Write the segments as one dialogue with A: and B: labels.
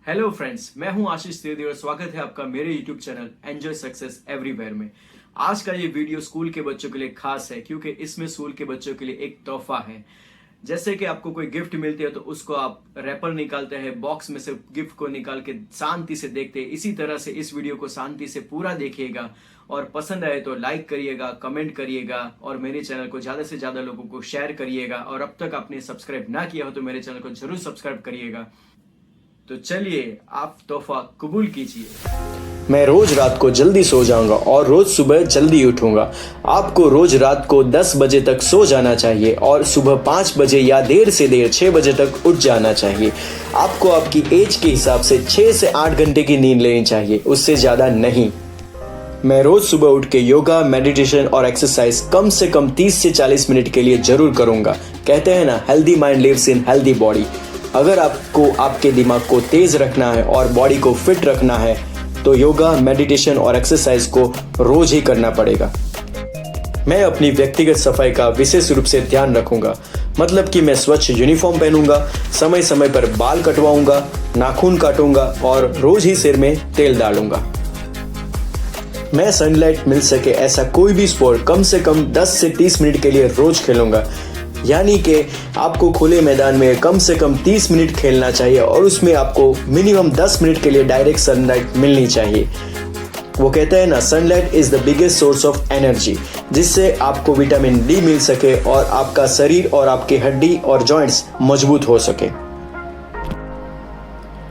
A: Hello friends, मैं हूं आशीष त्रिवेदी और स्वागत है आपका मेरे YouTube channel enjoy success everywhere में। आज का ये वीडियो स्कूल के बच्चों के लिए खास है क्योंकि इसमें स्कूल के बच्चों के लिए एक तोहफा है। जैसे कि आपको कोई गिफ्ट मिलती है तो उसको आप रैपर निकालते हैं, बॉक्स में से गिफ्ट को निकाल के शांति से देखते हैं। इसी तरह से इस वीडियो को शांति से पूरा देखिएगा और पसंद आए तो लाइक करिएगा, कमेंट करिएगा और मेरे चैनल को ज्यादा से ज्यादा लोगों को शेयर करिएगा। और अब तक आपने सब्सक्राइब ना किया हो तो मेरे चैनल को जरूर सब्सक्राइब करिएगा। तो चलिए आप तोहफा कबूल कीजिए।
B: मैं रोज रात को जल्दी सो जाऊंगा और रोज सुबह जल्दी उठूंगा। आपको रोज रात को 10 बजे तक सो जाना चाहिए और सुबह 5 बजे या देर से देर 6 बजे तक उठ जाना चाहिए। आपको आपकी एज के हिसाब से 6 से 8 घंटे की नींद लेनी चाहिए, उससे ज्यादा नहीं। मैं रोज सुबह उठ के योगा, मेडिटेशन और एक्सरसाइज कम से कम 30 से 40 मिनट के लिए जरूर करूंगा। कहते हैं ना, healthy mind lives in healthy body. अगर आपको आपके दिमाग को तेज रखना है और बॉडी को फिट रखना है तो योगा, मेडिटेशन और एक्सरसाइज को रोज ही करना पड़ेगा। मैं अपनी व्यक्तिगत सफाई का विशेष रूप से ध्यान रखूंगा, मतलब कि मैं स्वच्छ यूनिफॉर्म पहनूंगा, समय समय पर बाल कटवाऊंगा, नाखून काटूंगा और रोज ही सिर में तेल डालूंगा। मैं सनलाइट मिल सके ऐसा कोई भी स्पोर्ट कम से कम 10 से 30 मिनट के लिए रोज खेलूंगा। यानी कि आपको खुले मैदान में कम से कम 30 मिनट खेलना चाहिए और उसमें आपको मिनिमम 10 मिनट के लिए डायरेक्ट सनलाइट मिलनी चाहिए। वो कहते हैं ना, sunlight is the biggest source of energy, जिससे आपको विटामिन डी मिल सके और आपका शरीर और आपकी हड्डी और जॉइंट्स मजबूत हो सके।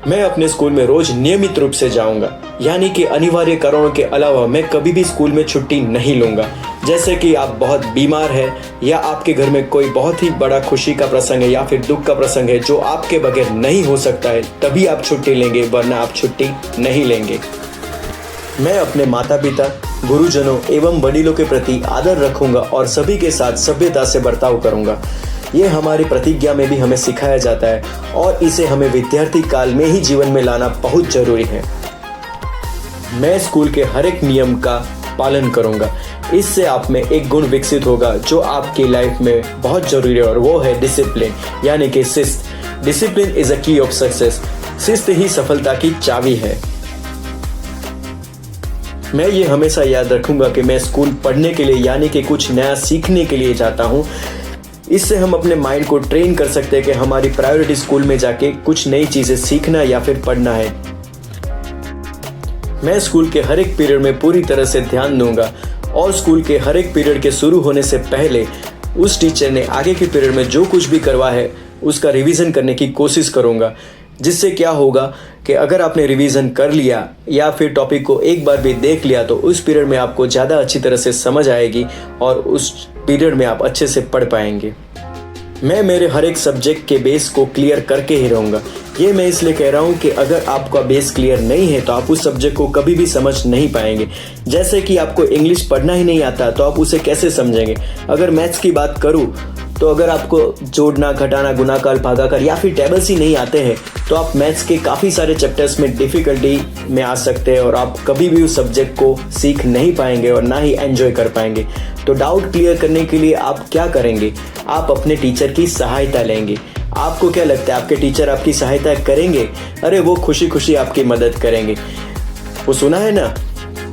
B: मैं अपने स्कूल में रोज नियमित रूप से जाऊंगा, यानी कि अनिवार्य कारणों के अलावा मैं कभी भी स्कूल में छुट्टी नहीं लूंगा। जैसे कि आप बहुत बीमार हैं या आपके घर में कोई बहुत ही बड़ा खुशी का प्रसंग है या फिर दुख का प्रसंग है जो आपके बगैर नहीं हो सकता है, तभी आप छुट्टी लेंगे, वरना आप छुट्टी नहीं लेंगे। मैं अपने माता पिता, गुरुजनों एवं वडीलों के प्रति आदर रखूंगा और सभी के साथ सभ्यता से बर्ताव करूंगा। ये हमारी प्रतिज्ञा में भी हमें सिखाया जाता है और इसे हमें विद्यार्थी काल में ही जीवन में लाना बहुत जरूरी है। मैं स्कूल के हर एक नियम का पालन करूंगा। इससे आप में एक गुण विकसित होगा जो आपकी लाइफ में बहुत जरूरी है और वो है डिसिप्लिन, यानी कि शिस्त। डिसिप्लिन इज अ की ऑफ सक्सेस। शिस्त ही सफलता की चाबी है। मैं ये हमेशा याद रखूंगा कि मैं स्कूल पढ़ने के लिए, यानी कि कुछ नया सीखने के लिए जाता हूँ। इससे हम अपने माइंड को ट्रेन कर सकते हैं कि हमारी प्रायोरिटी स्कूल में जाके कुछ नई चीजें सीखना या फिर पढ़ना है। मैं स्कूल के हर एक पीरियड में पूरी तरह से ध्यान दूंगा और स्कूल के हर एक पीरियड के शुरू होने से पहले उस टीचर ने आगे के पीरियड में जो कुछ भी करवा है उसका रिवीजन करने की कोशिश करूंगा। जिससे क्या होगा कि अगर आपने रिवीजन कर लिया या फिर टॉपिक को एक बार भी देख लिया तो उस पीरियड में आपको ज़्यादा अच्छी तरह से समझ आएगी और उस पीरियड में आप अच्छे से पढ़ पाएंगे। मैं मेरे हर एक सब्जेक्ट के बेस को क्लियर करके ही रहूँगा। ये मैं इसलिए कह रहा हूँ कि अगर आपका बेस क्लियर नहीं है तो आप उस सब्जेक्ट को कभी भी समझ नहीं पाएंगे। जैसे कि आपको इंग्लिश पढ़ना ही नहीं आता तो आप उसे कैसे समझेंगे। अगर मैथ्स की बात करूँ तो अगर आपको जोड़ना, घटाना, गुणाकार, भागाकार या फिर टेबल्स ही नहीं आते हैं तो आप मैथ्स के काफ़ी सारे चैप्टर्स में डिफ़िकल्टी में आ सकते हैं और आप कभी भी उस सब्जेक्ट को सीख नहीं पाएंगे और ना ही एंजॉय कर पाएंगे। तो डाउट क्लियर करने के लिए आप क्या करेंगे? आप अपने टीचर की सहायता लेंगे। आपको क्या लगता है, आपके टीचर आपकी सहायता करेंगे? अरे वो खुशी खुशी आपकी मदद करेंगे। वो सुना है ना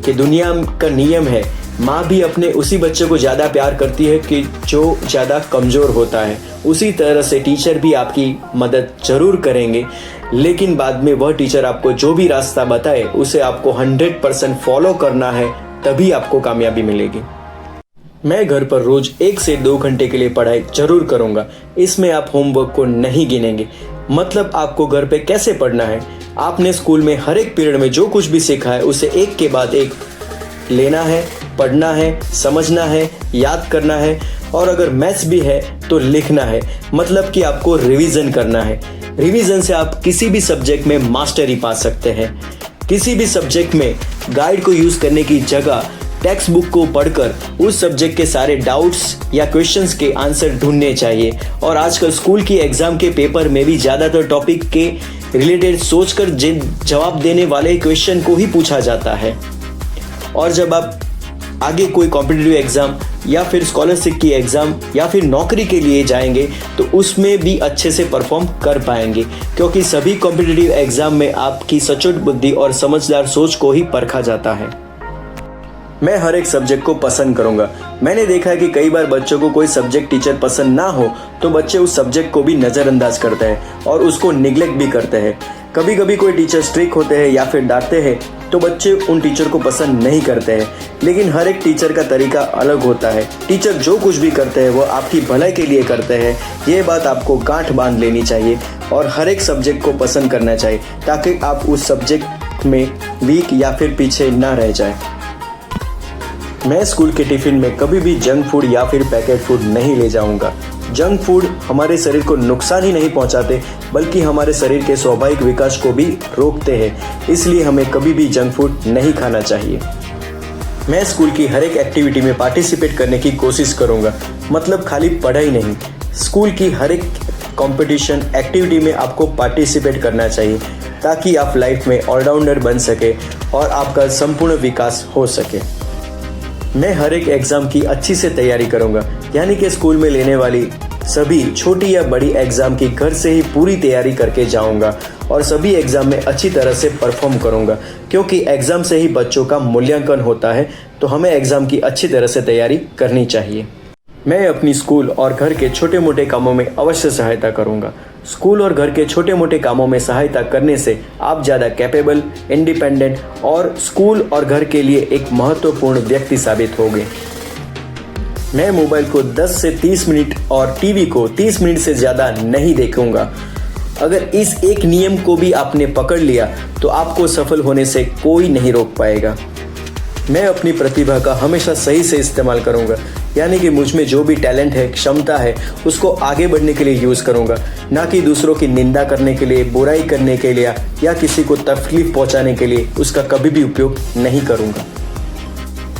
B: कि दुनिया का नियम है, माँ भी अपने उसी बच्चे को ज़्यादा प्यार करती है कि जो ज़्यादा कमज़ोर होता है। उसी तरह से टीचर भी आपकी मदद ज़रूर करेंगे, लेकिन बाद में वह टीचर आपको जो भी रास्ता बताए उसे आपको 100% फॉलो करना है, तभी आपको कामयाबी मिलेगी। मैं घर पर रोज 1 से 2 घंटे के लिए पढ़ाई जरूर करूँगा। इसमें आप होमवर्क को नहीं गिनेंगे। मतलब आपको घर पे कैसे पढ़ना है, आपने स्कूल में हर एक पीरियड में जो कुछ भी सीखा है उसे एक के बाद एक लेना है, पढ़ना है, समझना है, याद करना है और अगर मैथ्स भी है तो लिखना है। मतलब कि आपको रिवीजन करना है। रिवीजन से आप किसी भी सब्जेक्ट में मास्टरी पा सकते हैं। किसी भी सब्जेक्ट में गाइड को यूज़ करने की जगह टेक्स्ट बुक को पढ़कर उस सब्जेक्ट के सारे डाउट्स या क्वेश्चंस के आंसर ढूंढने चाहिए। और आजकल स्कूल की एग्जाम के पेपर में भी ज़्यादातर टॉपिक के रिलेटेड सोचकर जवाब देने वाले क्वेश्चन को ही पूछा जाता है। और जब आप आगे कोई कॉम्पिटिटिव एग्ज़ाम या फिर स्कॉलरशिप की एग्ज़ाम या फिर नौकरी के लिए जाएंगे तो उसमें भी अच्छे से परफॉर्म कर पाएंगे, क्योंकि सभी कॉम्पिटिटिव एग्ज़ाम में आपकी सचोट बुद्धि और समझदार सोच को ही परखा जाता है। मैं हर एक सब्जेक्ट को पसंद करूंगा। मैंने देखा है कि कई बार बच्चों को कोई सब्जेक्ट टीचर पसंद ना हो तो बच्चे उस सब्जेक्ट को भी नज़रअंदाज करते हैं और उसको निगलेक्ट भी करते हैं। कभी कभी कोई टीचर स्ट्रिक्ट होते हैं या फिर डांटते हैं तो बच्चे उन टीचर को पसंद नहीं करते हैं, लेकिन हर एक टीचर का तरीका अलग होता है। टीचर जो कुछ भी करते हैं वो आपकी भलाई के लिए करते हैं, ये बात आपको गांठ बांध लेनी चाहिए और हर एक सब्जेक्ट को पसंद करना चाहिए ताकि आप उस सब्जेक्ट में वीक या फिर पीछे ना रह जाए। मैं स्कूल के टिफ़िन में कभी भी जंक फूड या फिर पैकेट फूड नहीं ले जाऊंगा। जंक फूड हमारे शरीर को नुकसान ही नहीं पहुंचाते बल्कि हमारे शरीर के स्वाभाविक विकास को भी रोकते हैं, इसलिए हमें कभी भी जंक फूड नहीं खाना चाहिए। मैं स्कूल की हर एक एक्टिविटी में पार्टिसिपेट करने की कोशिश करूंगा, मतलब खाली पढ़ाई नहीं, स्कूल की हर एक कंपटीशन एक्टिविटी में आपको पार्टिसिपेट करना चाहिए ताकि आप लाइफ में ऑलराउंडर बन सके और आपका संपूर्ण विकास हो सके। मैं हर एक एग्ज़ाम की अच्छी से तैयारी करूंगा, यानी कि स्कूल में लेने वाली सभी छोटी या बड़ी एग्ज़ाम की घर से ही पूरी तैयारी करके जाऊंगा और सभी एग्ज़ाम में अच्छी तरह से परफॉर्म करूंगा, क्योंकि एग्ज़ाम से ही बच्चों का मूल्यांकन होता है, तो हमें एग्ज़ाम की अच्छी तरह से तैयारी करनी चाहिए। मैं अपनी स्कूल और घर के छोटे मोटे कामों में अवश्य सहायता करूंगा। स्कूल और घर के छोटे मोटे कामों में सहायता करने से आप ज़्यादा कैपेबल, इंडिपेंडेंट और स्कूल और घर के लिए एक महत्वपूर्ण व्यक्ति साबित होंगे। मैं मोबाइल को 10 से 30 मिनट और टीवी को 30 मिनट से ज़्यादा नहीं देखूंगा। अगर इस एक नियम को भी आपने पकड़ लिया तो आपको सफल होने से कोई नहीं रोक पाएगा। मैं अपनी प्रतिभा का हमेशा सही से इस्तेमाल करूंगा, यानी कि मुझ में जो भी टैलेंट है, क्षमता है, उसको आगे बढ़ने के लिए यूज़ करूंगा, ना कि दूसरों की निंदा करने के लिए, बुराई करने के लिए या किसी को तकलीफ पहुंचाने के लिए उसका कभी भी उपयोग नहीं करूंगा।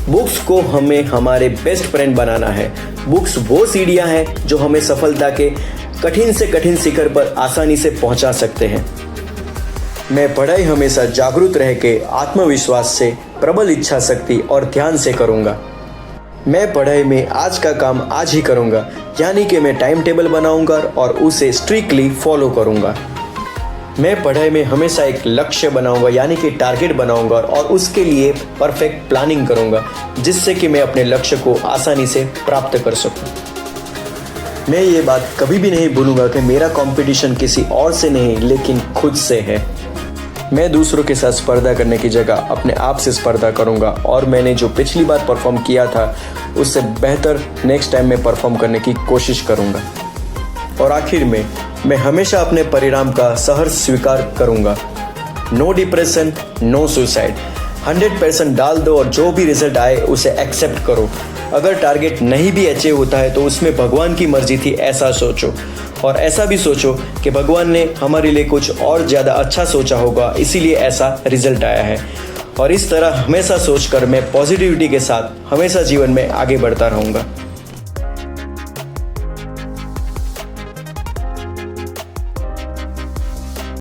B: बुक्स को हमें हमारे बेस्ट फ्रेंड बनाना है। बुक्स वो सीढ़ियाँ हैं जो हमें सफलता के कठिन से कठिन शिखर पर आसानी से पहुंचा सकते हैं। मैं पढ़ाई हमेशा जागरूक रह के आत्मविश्वास से, प्रबल इच्छा शक्ति और ध्यान से करूंगा। मैं पढ़ाई में आज का काम आज ही करूंगा, यानी कि मैं टाइम टेबल बनाऊंगा और उसे स्ट्रिक्टली फॉलो करूंगा। मैं पढ़ाई में हमेशा एक लक्ष्य बनाऊंगा, यानी कि टारगेट बनाऊंगा और उसके लिए परफेक्ट प्लानिंग करूंगा, जिससे कि मैं अपने लक्ष्य को आसानी से प्राप्त कर सकूं। मैं ये बात कभी भी नहीं भूलूंगा कि मेरा कंपटीशन किसी और से नहीं लेकिन खुद से है। मैं दूसरों के साथ स्पर्धा करने की जगह अपने आप से स्पर्धा करूंगा और मैंने जो पिछली बार परफॉर्म किया था उससे बेहतर नेक्स्ट टाइम में परफॉर्म करने की कोशिश करूंगा। और आखिर में मैं हमेशा अपने परिणाम का सहर्ष स्वीकार करूंगा। No depression, no suicide. 100% डाल दो और जो भी रिजल्ट आए उसे एक्सेप्ट करो। अगर टारगेट नहीं भी अचीव होता है तो उसमें भगवान की मर्जी थी, ऐसा सोचो। और ऐसा भी सोचो कि भगवान ने हमारे लिए कुछ और ज़्यादा अच्छा सोचा होगा, इसीलिए ऐसा रिजल्ट आया है। और इस तरह हमेशा सोचकर मैं पॉजिटिविटी के साथ हमेशा जीवन में आगे बढ़ता रहूँगा।